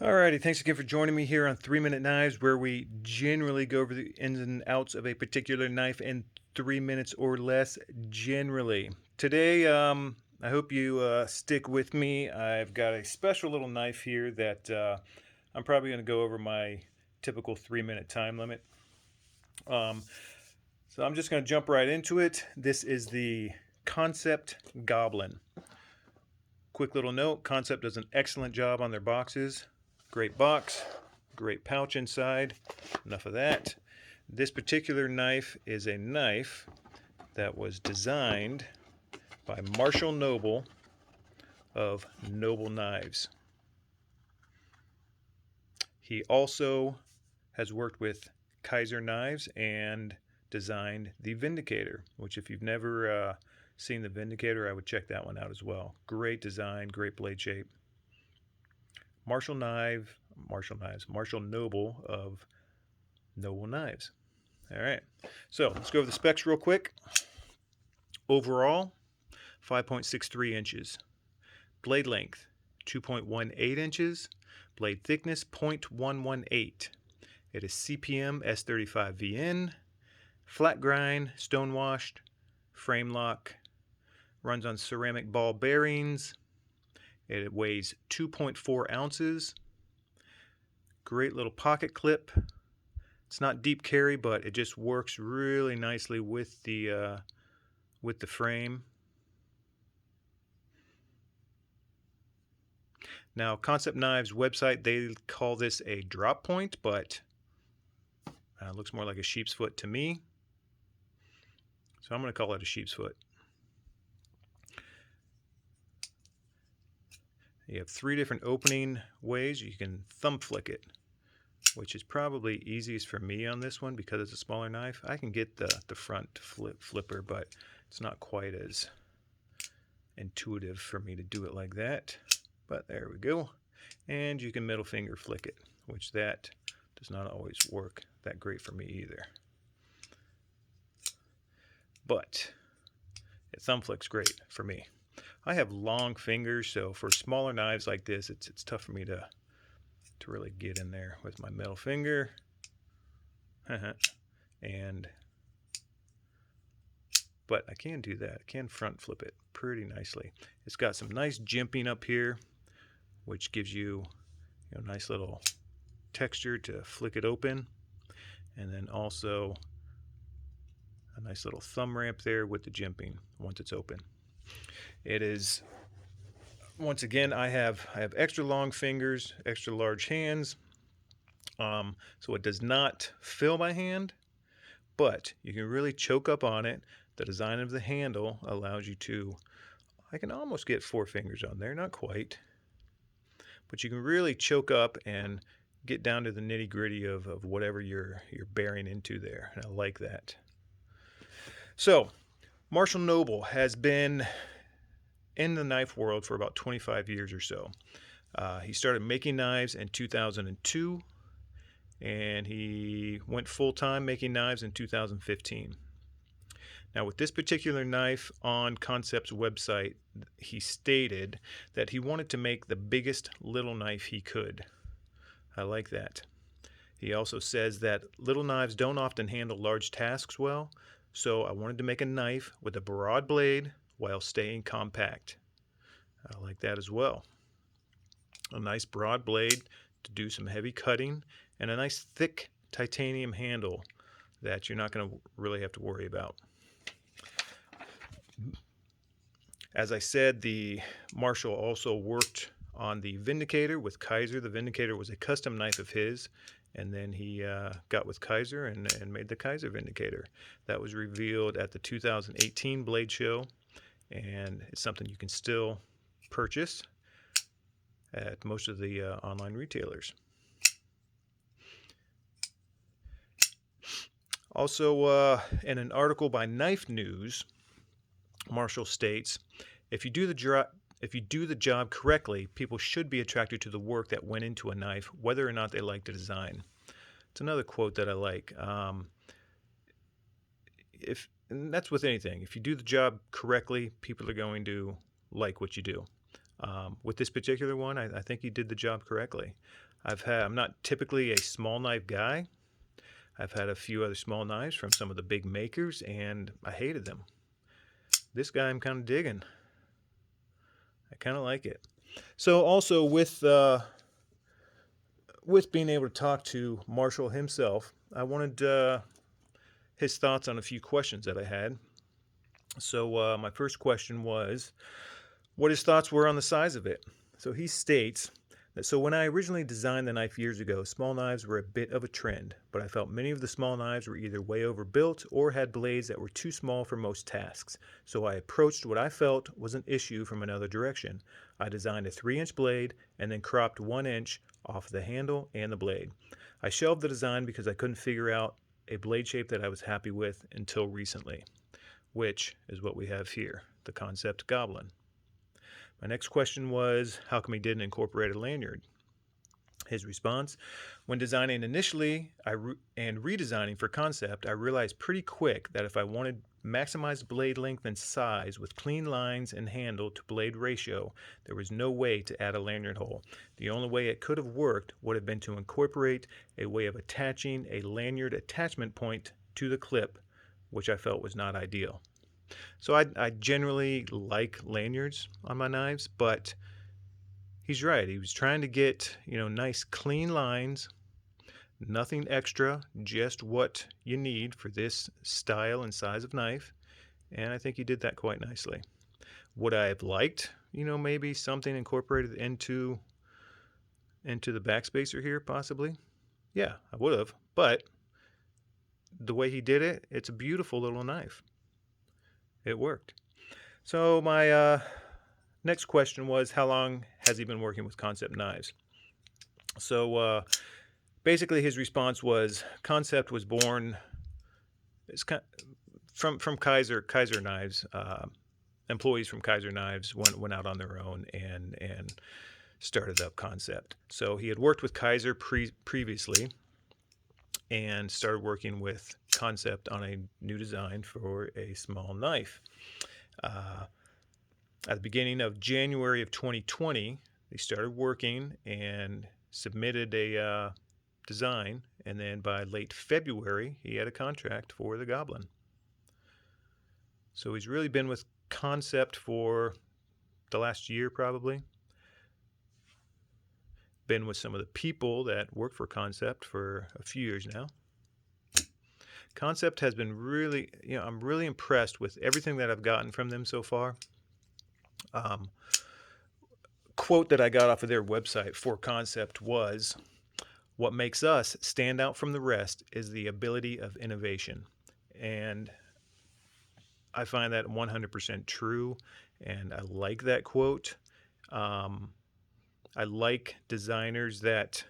Alrighty, thanks again for joining me here on 3 Minute Knives, where we generally go over the ins and outs of a particular knife in 3 minutes or less, generally. Today, I hope you stick with me. I've got a special little knife here that I'm probably going to go over my typical 3 minute time limit. So I'm just going to jump right into it. This is the Kansept Goblin. Quick little note, Kansept does an excellent job on their boxes. Great box, great pouch inside. Enough of that. This particular knife is a knife that was designed by Marshall Noble of Noble Knives. He also has worked with Kaiser Knives and designed the Vindicator, which if you've never seen the Vindicator, I would check that one out as well. Great design, great blade shape. Marshall Noble of Noble Knives. All right, so let's go over the specs real quick. Overall, 5.63 inches. Blade length, 2.18 inches. Blade thickness, 0.118. It is CPM S35VN. Flat grind, stone washed, frame lock. Runs on ceramic ball bearings. It weighs 2.4 ounces. Great little pocket clip. It's not deep carry, but it just works really nicely with the frame. Now, Kansept Knives website, they call this a drop point, but it looks more like a sheep's foot to me. So I'm going to call it a sheep's foot. You have 3 different opening ways. You can thumb flick it, which is probably easiest for me on this one because it's a smaller knife. I can get the front flipper, but it's not quite as intuitive for me to do it like that. But there we go. And you can middle finger flick it, which that does not always work that great for me either. But thumb flick's great for me. I have long fingers, so for smaller knives like this, it's tough for me to really get in there with my middle finger. But I can do that. I can front flip it pretty nicely. It's got some nice jimping up here, which gives you a nice little texture to flick it open, and then also a nice little thumb ramp there with the jimping once it's open. It is, once again, I have extra long fingers, extra large hands, so it does not fill my hand, but you can really choke up on it. The design of the handle allows you to, I can almost get 4 fingers on there, not quite, but you can really choke up and get down to the nitty gritty of whatever you're bearing into there, and I like that. So Marshall Noble has been in the knife world for about 25 years or so. He started making knives in 2002, and he went full-time making knives in 2015. Now, with this particular knife on Kansept's website, he stated that he wanted to make the biggest little knife he could. I like that. He also says that little knives don't often handle large tasks well, so I wanted to make a knife with a broad blade while staying compact. I like that as well. A nice broad blade to do some heavy cutting, and a nice thick titanium handle that you're not going to really have to worry about. As I said, the Marshall also worked on the Vindicator with Kaiser. The Vindicator was a custom knife of his, and then he got with Kaiser and made the Kaiser Vindicator. That was revealed at the 2018 Blade Show, and it's something you can still purchase at most of the online retailers. Also, in an article by Knife News, Marshall states, if you do the job correctly, people should be attracted to the work that went into a knife, whether or not they like the design. It's another quote that I like. And that's with anything. If you do the job correctly, people are going to like what you do. With this particular one, I think he did the job correctly. I'm not typically a small knife guy. I've had a few other small knives from some of the big makers, and I hated them. This guy I'm kind of digging. I kind of like it. So also with being able to talk to Marshall himself, I wanted his thoughts on a few questions that I had. So my first question was what his thoughts were on the size of it. So he states that so when I originally designed the knife years ago, small knives were a bit of a trend, but I felt many of the small knives were either way overbuilt or had blades that were too small for most tasks. So I approached what I felt was an issue from another direction. I designed a 3-inch blade and then cropped 1 inch off the handle and the blade. I shelved the design because I couldn't figure out a blade shape that I was happy with until recently, which is what we have here, the Kansept Goblin. My next question was, how come he didn't incorporate a lanyard? His response, when designing initially and redesigning for Kansept, I realized pretty quick that if I wanted maximized blade length and size with clean lines and handle to blade ratio, there was no way to add a lanyard hole. The only way it could have worked would have been to incorporate a way of attaching a lanyard attachment point to the clip, which I felt was not ideal. So I generally like lanyards on my knives, but he's right. He was trying to get, nice clean lines, nothing extra, just what you need for this style and size of knife. And I think he did that quite nicely. Would I have liked, maybe something incorporated into the backspacer here, possibly? Yeah, I would have. But the way he did it, it's a beautiful little knife. It worked. So my next question was, how long has he been working with Kansept knives? So basically his response was, Kansept was born from Kaiser Knives. Employees from Kaiser Knives went out on their own and started up Kansept. So he had worked with Kaiser previously and started working with Kansept on a new design for a small knife. At the beginning of January of 2020, they started working and submitted a design, and then by late February, he had a contract for the Goblin. So he's really been with Kansept for the last year, probably. Been with some of the people that work for Kansept for a few years now. Kansept has been really, I'm really impressed with everything that I've gotten from them so far. Quote that I got off of their website for Kansept was, what makes us stand out from the rest is the ability of innovation. And I find that 100% true, and I like that quote. I like designers that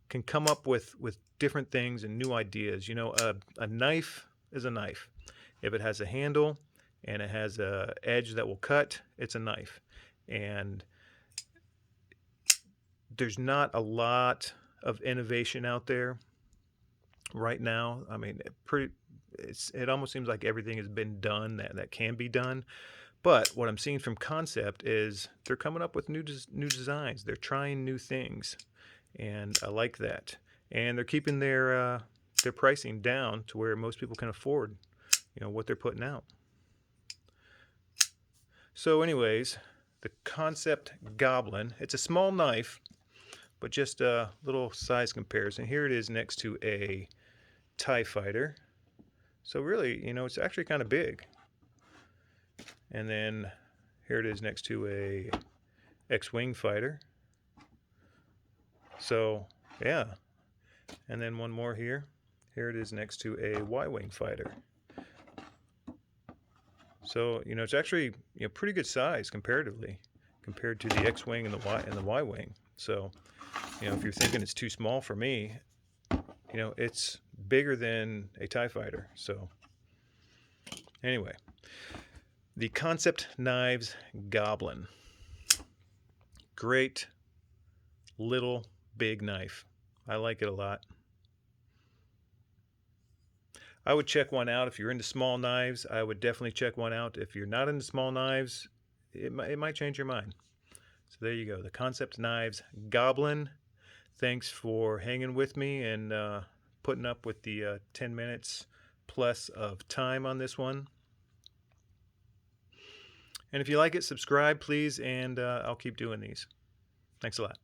can come up with different things and new ideas. A knife is a knife. If it has a handle and it has a edge that will cut, it's a knife. And there's not a lot of innovation out there right now. I mean, it almost seems like everything has been done that can be done. But what I'm seeing from Kansept is they're coming up with new designs. They're trying new things, and I like that. And they're keeping their pricing down to where most people can afford, what they're putting out. So, anyways, the Kansept Goblin. It's a small knife, but just a little size comparison. Here it is next to a TIE fighter. So really, it's actually kind of big. And then here it is next to a X-Wing fighter. So, yeah. And then one more here. Here it is next to a Y-Wing fighter. So, it's actually pretty good size comparatively compared to the X-Wing and the Y-Wing. So, if you're thinking it's too small for me, it's bigger than a TIE fighter. So, anyway, the Kansept Knives Goblin. Great little big knife. I like it a lot. I would check one out if you're into small knives. I would definitely check one out. If you're not into small knives, it might change your mind. So there you go, the Kansept Knives Goblin. Thanks for hanging with me and putting up with the 10 minutes plus of time on this one. And if you like it, subscribe please, and I'll keep doing these. Thanks a lot.